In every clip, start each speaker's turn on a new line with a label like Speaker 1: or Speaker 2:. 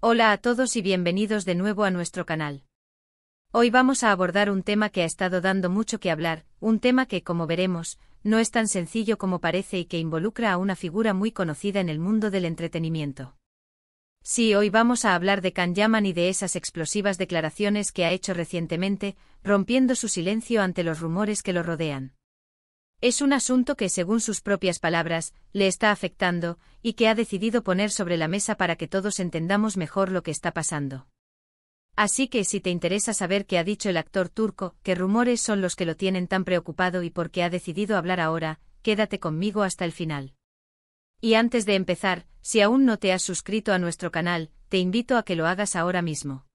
Speaker 1: Hola a todos y bienvenidos de nuevo a nuestro canal. Hoy vamos a abordar un tema que ha estado dando mucho que hablar, un tema que, como veremos, no es tan sencillo como parece y que involucra a una figura muy conocida en el mundo del entretenimiento. Sí, hoy vamos a hablar de Can Yaman y de esas explosivas declaraciones que ha hecho recientemente, rompiendo su silencio ante los rumores que lo rodean. Es un asunto que, según sus propias palabras, le está afectando, y que ha decidido poner sobre la mesa para que todos entendamos mejor lo que está pasando. Así que si te interesa saber qué ha dicho el actor turco, qué rumores son los que lo tienen tan preocupado y por qué ha decidido hablar ahora, quédate conmigo hasta el final. Y antes de empezar, si aún no te has suscrito a nuestro canal, te invito a que lo hagas ahora mismo.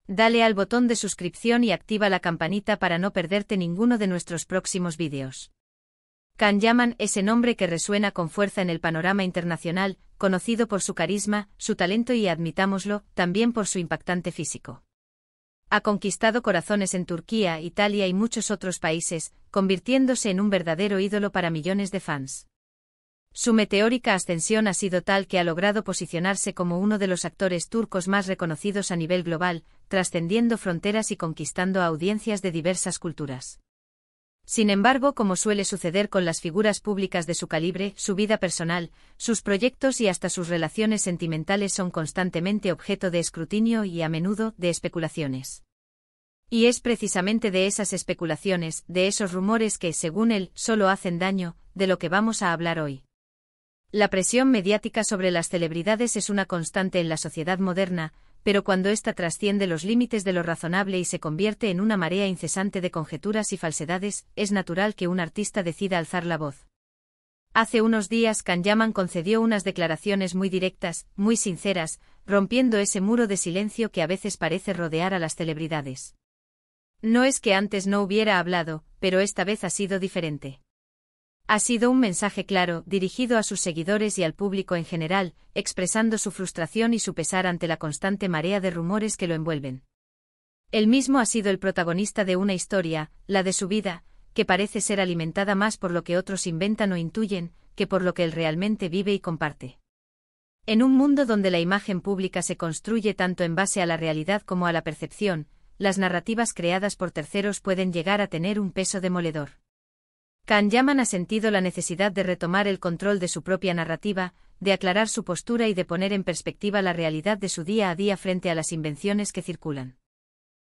Speaker 1: Dale al botón de suscripción y activa la campanita para no perderte ninguno de nuestros próximos vídeos. Can Yaman, ese nombre que resuena con fuerza en el panorama internacional, conocido por su carisma, su talento y, admitámoslo, también por su impactante físico. Ha conquistado corazones en Turquía, Italia y muchos otros países, convirtiéndose en un verdadero ídolo para millones de fans. Su meteórica ascensión ha sido tal que ha logrado posicionarse como uno de los actores turcos más reconocidos a nivel global, trascendiendo fronteras y conquistando a audiencias de diversas culturas. Sin embargo, como suele suceder con las figuras públicas de su calibre, su vida personal, sus proyectos y hasta sus relaciones sentimentales son constantemente objeto de escrutinio y, a menudo, de especulaciones. Y es precisamente de esas especulaciones, de esos rumores que, según él, solo hacen daño, de lo que vamos a hablar hoy. La presión mediática sobre las celebridades es una constante en la sociedad moderna, pero cuando ésta trasciende los límites de lo razonable y se convierte en una marea incesante de conjeturas y falsedades, es natural que un artista decida alzar la voz. Hace unos días Can Yaman concedió unas declaraciones muy directas, muy sinceras, rompiendo ese muro de silencio que a veces parece rodear a las celebridades. No es que antes no hubiera hablado, pero esta vez ha sido diferente. Ha sido un mensaje claro, dirigido a sus seguidores y al público en general, expresando su frustración y su pesar ante la constante marea de rumores que lo envuelven. Él mismo ha sido el protagonista de una historia, la de su vida, que parece ser alimentada más por lo que otros inventan o intuyen, que por lo que él realmente vive y comparte. En un mundo donde la imagen pública se construye tanto en base a la realidad como a la percepción, las narrativas creadas por terceros pueden llegar a tener un peso demoledor. Can Yaman ha sentido la necesidad de retomar el control de su propia narrativa, de aclarar su postura y de poner en perspectiva la realidad de su día a día frente a las invenciones que circulan.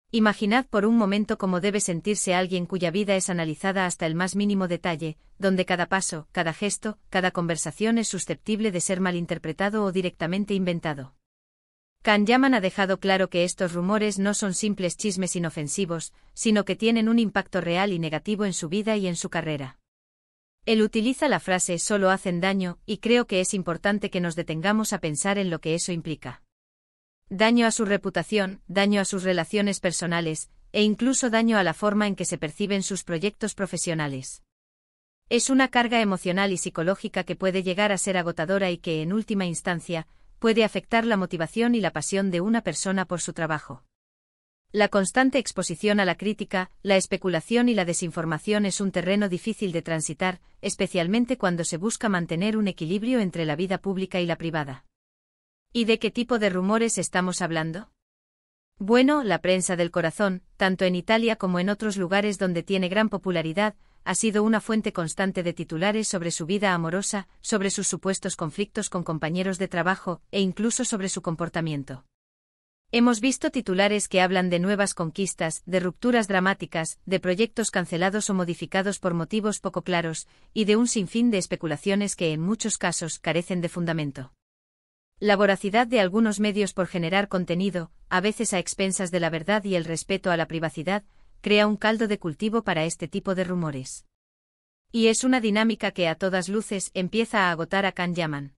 Speaker 1: Imaginad por un momento cómo debe sentirse alguien cuya vida es analizada hasta el más mínimo detalle, donde cada paso, cada gesto, cada conversación es susceptible de ser malinterpretado o directamente inventado. Can Yaman ha dejado claro que estos rumores no son simples chismes inofensivos, sino que tienen un impacto real y negativo en su vida y en su carrera. Él utiliza la frase «solo hacen daño», y creo que es importante que nos detengamos a pensar en lo que eso implica. Daño a su reputación, daño a sus relaciones personales, e incluso daño a la forma en que se perciben sus proyectos profesionales. Es una carga emocional y psicológica que puede llegar a ser agotadora y que, en última instancia, puede afectar la motivación y la pasión de una persona por su trabajo. La constante exposición a la crítica, la especulación y la desinformación es un terreno difícil de transitar, especialmente cuando se busca mantener un equilibrio entre la vida pública y la privada. ¿Y de qué tipo de rumores estamos hablando? Bueno, la prensa del corazón, tanto en Italia como en otros lugares donde tiene gran popularidad, ha sido una fuente constante de titulares sobre su vida amorosa, sobre sus supuestos conflictos con compañeros de trabajo, e incluso sobre su comportamiento. Hemos visto titulares que hablan de nuevas conquistas, de rupturas dramáticas, de proyectos cancelados o modificados por motivos poco claros, y de un sinfín de especulaciones que en muchos casos carecen de fundamento. La voracidad de algunos medios por generar contenido, a veces a expensas de la verdad y el respeto a la privacidad, crea un caldo de cultivo para este tipo de rumores. Y es una dinámica que a todas luces empieza a agotar a Can Yaman.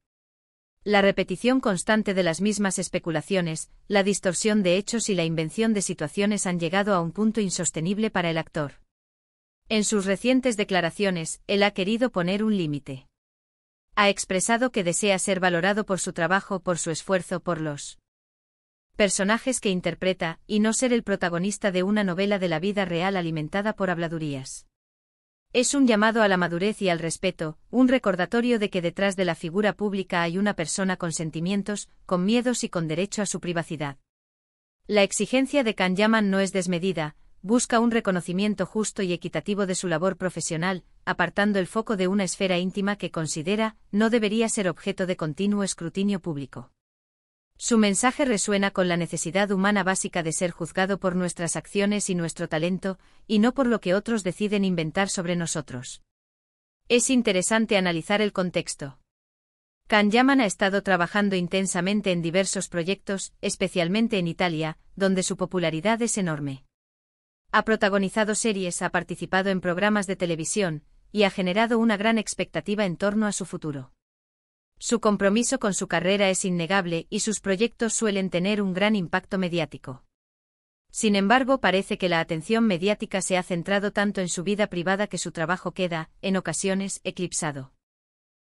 Speaker 1: La repetición constante de las mismas especulaciones, la distorsión de hechos y la invención de situaciones han llegado a un punto insostenible para el actor. En sus recientes declaraciones, él ha querido poner un límite. Ha expresado que desea ser valorado por su trabajo, por su esfuerzo, por los personajes que interpreta, y no ser el protagonista de una novela de la vida real alimentada por habladurías. Es un llamado a la madurez y al respeto, un recordatorio de que detrás de la figura pública hay una persona con sentimientos, con miedos y con derecho a su privacidad. La exigencia de Can Yaman no es desmedida, busca un reconocimiento justo y equitativo de su labor profesional, apartando el foco de una esfera íntima que considera no debería ser objeto de continuo escrutinio público. Su mensaje resuena con la necesidad humana básica de ser juzgado por nuestras acciones y nuestro talento, y no por lo que otros deciden inventar sobre nosotros. Es interesante analizar el contexto. Can Yaman ha estado trabajando intensamente en diversos proyectos, especialmente en Italia, donde su popularidad es enorme. Ha protagonizado series, ha participado en programas de televisión, y ha generado una gran expectativa en torno a su futuro. Su compromiso con su carrera es innegable y sus proyectos suelen tener un gran impacto mediático. Sin embargo, parece que la atención mediática se ha centrado tanto en su vida privada que su trabajo queda, en ocasiones, eclipsado.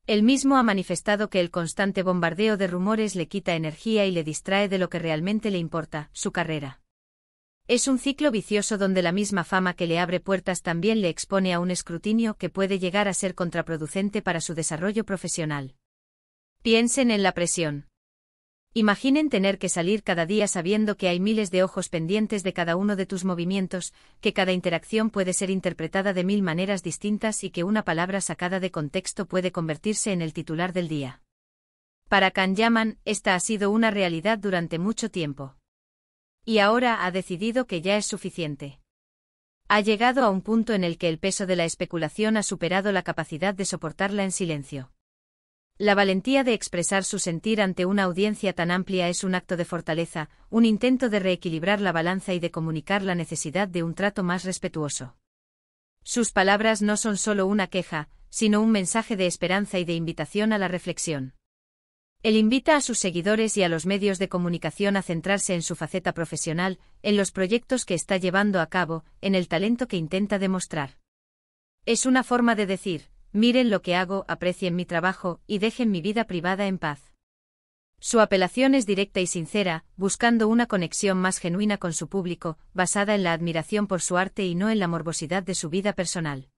Speaker 1: Él mismo ha manifestado que el constante bombardeo de rumores le quita energía y le distrae de lo que realmente le importa, su carrera. Es un ciclo vicioso donde la misma fama que le abre puertas también le expone a un escrutinio que puede llegar a ser contraproducente para su desarrollo profesional. Piensen en la presión. Imaginen tener que salir cada día sabiendo que hay miles de ojos pendientes de cada uno de tus movimientos, que cada interacción puede ser interpretada de 1000 maneras distintas y que una palabra sacada de contexto puede convertirse en el titular del día. Para Can Yaman, esta ha sido una realidad durante mucho tiempo. Y ahora ha decidido que ya es suficiente. Ha llegado a un punto en el que el peso de la especulación ha superado la capacidad de soportarla en silencio. La valentía de expresar su sentir ante una audiencia tan amplia es un acto de fortaleza, un intento de reequilibrar la balanza y de comunicar la necesidad de un trato más respetuoso. Sus palabras no son solo una queja, sino un mensaje de esperanza y de invitación a la reflexión. Él invita a sus seguidores y a los medios de comunicación a centrarse en su faceta profesional, en los proyectos que está llevando a cabo, en el talento que intenta demostrar. Es una forma de decir: miren lo que hago, aprecien mi trabajo, y dejen mi vida privada en paz. Su apelación es directa y sincera, buscando una conexión más genuina con su público, basada en la admiración por su arte y no en la morbosidad de su vida personal.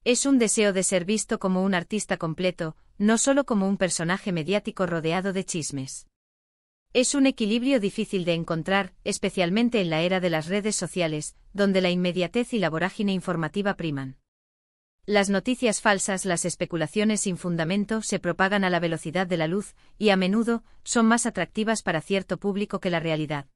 Speaker 1: Es un deseo de ser visto como un artista completo, no solo como un personaje mediático rodeado de chismes. Es un equilibrio difícil de encontrar, especialmente en la era de las redes sociales, donde la inmediatez y la vorágine informativa priman. Las noticias falsas, las especulaciones sin fundamento se propagan a la velocidad de la luz, y a menudo, son más atractivas para cierto público que la realidad.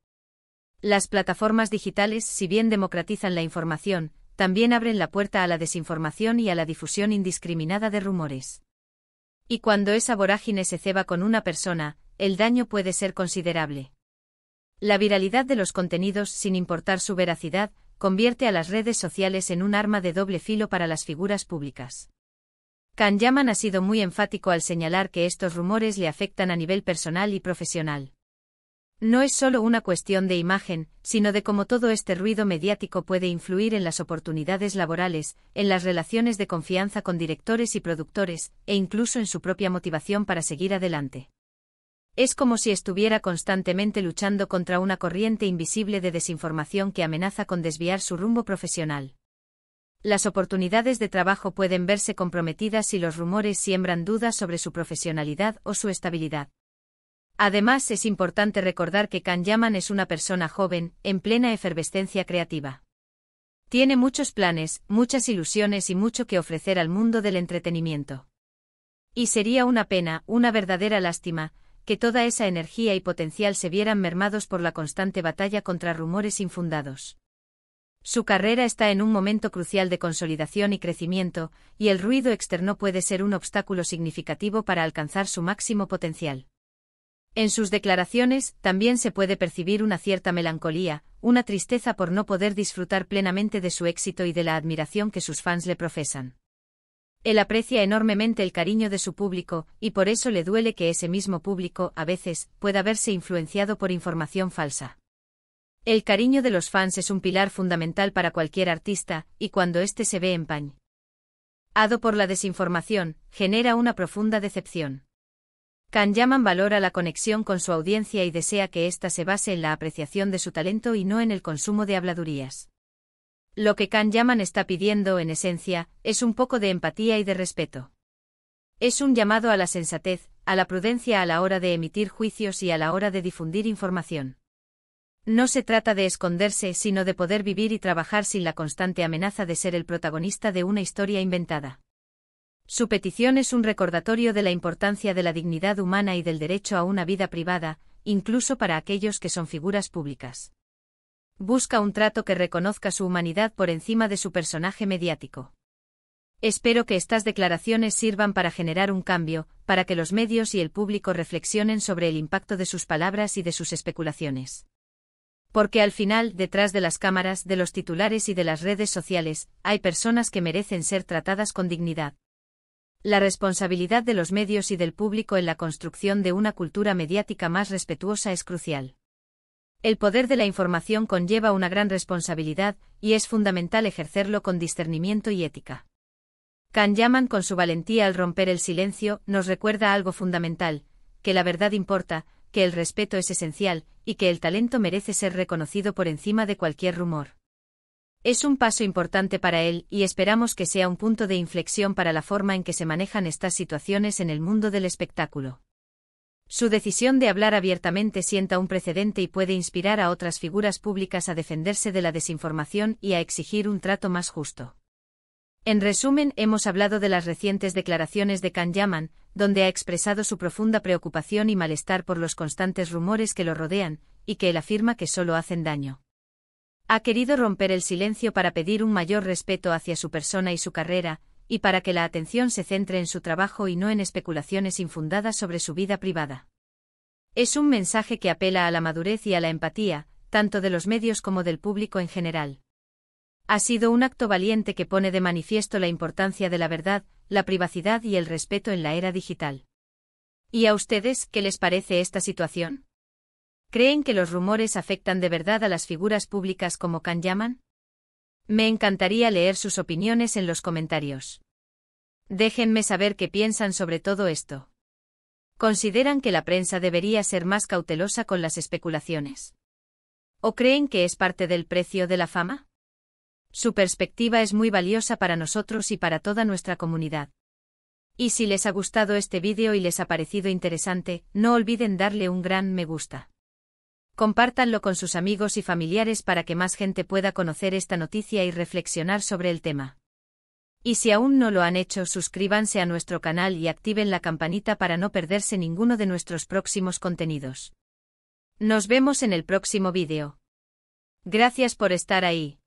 Speaker 1: Las plataformas digitales, si bien democratizan la información, también abren la puerta a la desinformación y a la difusión indiscriminada de rumores. Y cuando esa vorágine se ceba con una persona, el daño puede ser considerable. La viralidad de los contenidos, sin importar su veracidad, convierte a las redes sociales en un arma de doble filo para las figuras públicas. Can Yaman ha sido muy enfático al señalar que estos rumores le afectan a nivel personal y profesional. No es solo una cuestión de imagen, sino de cómo todo este ruido mediático puede influir en las oportunidades laborales, en las relaciones de confianza con directores y productores, e incluso en su propia motivación para seguir adelante. Es como si estuviera constantemente luchando contra una corriente invisible de desinformación que amenaza con desviar su rumbo profesional. Las oportunidades de trabajo pueden verse comprometidas si los rumores siembran dudas sobre su profesionalidad o su estabilidad. Además, es importante recordar que Can Yaman es una persona joven, en plena efervescencia creativa. Tiene muchos planes, muchas ilusiones y mucho que ofrecer al mundo del entretenimiento. Y sería una pena, una verdadera lástima, que toda esa energía y potencial se vieran mermados por la constante batalla contra rumores infundados. Su carrera está en un momento crucial de consolidación y crecimiento, y el ruido externo puede ser un obstáculo significativo para alcanzar su máximo potencial. En sus declaraciones, también se puede percibir una cierta melancolía, una tristeza por no poder disfrutar plenamente de su éxito y de la admiración que sus fans le profesan. Él aprecia enormemente el cariño de su público, y por eso le duele que ese mismo público, a veces, pueda verse influenciado por información falsa. El cariño de los fans es un pilar fundamental para cualquier artista, y cuando éste se ve empañado por la desinformación, genera una profunda decepción. Can Yaman valora la conexión con su audiencia y desea que ésta se base en la apreciación de su talento y no en el consumo de habladurías. Lo que Can Yaman está pidiendo, en esencia, es un poco de empatía y de respeto. Es un llamado a la sensatez, a la prudencia a la hora de emitir juicios y a la hora de difundir información. No se trata de esconderse, sino de poder vivir y trabajar sin la constante amenaza de ser el protagonista de una historia inventada. Su petición es un recordatorio de la importancia de la dignidad humana y del derecho a una vida privada, incluso para aquellos que son figuras públicas. Busca un trato que reconozca su humanidad por encima de su personaje mediático. Espero que estas declaraciones sirvan para generar un cambio, para que los medios y el público reflexionen sobre el impacto de sus palabras y de sus especulaciones. Porque al final, detrás de las cámaras, de los titulares y de las redes sociales, hay personas que merecen ser tratadas con dignidad. La responsabilidad de los medios y del público en la construcción de una cultura mediática más respetuosa es crucial. El poder de la información conlleva una gran responsabilidad, y es fundamental ejercerlo con discernimiento y ética. Can Yaman, con su valentía al romper el silencio, nos recuerda algo fundamental, que la verdad importa, que el respeto es esencial, y que el talento merece ser reconocido por encima de cualquier rumor. Es un paso importante para él, y esperamos que sea un punto de inflexión para la forma en que se manejan estas situaciones en el mundo del espectáculo. Su decisión de hablar abiertamente sienta un precedente y puede inspirar a otras figuras públicas a defenderse de la desinformación y a exigir un trato más justo. En resumen, hemos hablado de las recientes declaraciones de Can Yaman, donde ha expresado su profunda preocupación y malestar por los constantes rumores que lo rodean, y que él afirma que solo hacen daño. Ha querido romper el silencio para pedir un mayor respeto hacia su persona y su carrera, y para que la atención se centre en su trabajo y no en especulaciones infundadas sobre su vida privada. Es un mensaje que apela a la madurez y a la empatía, tanto de los medios como del público en general. Ha sido un acto valiente que pone de manifiesto la importancia de la verdad, la privacidad y el respeto en la era digital. ¿Y a ustedes, qué les parece esta situación? ¿Creen que los rumores afectan de verdad a las figuras públicas como Can Yaman? Me encantaría leer sus opiniones en los comentarios. Déjenme saber qué piensan sobre todo esto. ¿Consideran que la prensa debería ser más cautelosa con las especulaciones? ¿O creen que es parte del precio de la fama? Su perspectiva es muy valiosa para nosotros y para toda nuestra comunidad. Y si les ha gustado este vídeo y les ha parecido interesante, no olviden darle un gran me gusta. Compártanlo con sus amigos y familiares para que más gente pueda conocer esta noticia y reflexionar sobre el tema. Y si aún no lo han hecho, suscríbanse a nuestro canal y activen la campanita para no perderse ninguno de nuestros próximos contenidos. Nos vemos en el próximo vídeo. Gracias por estar ahí.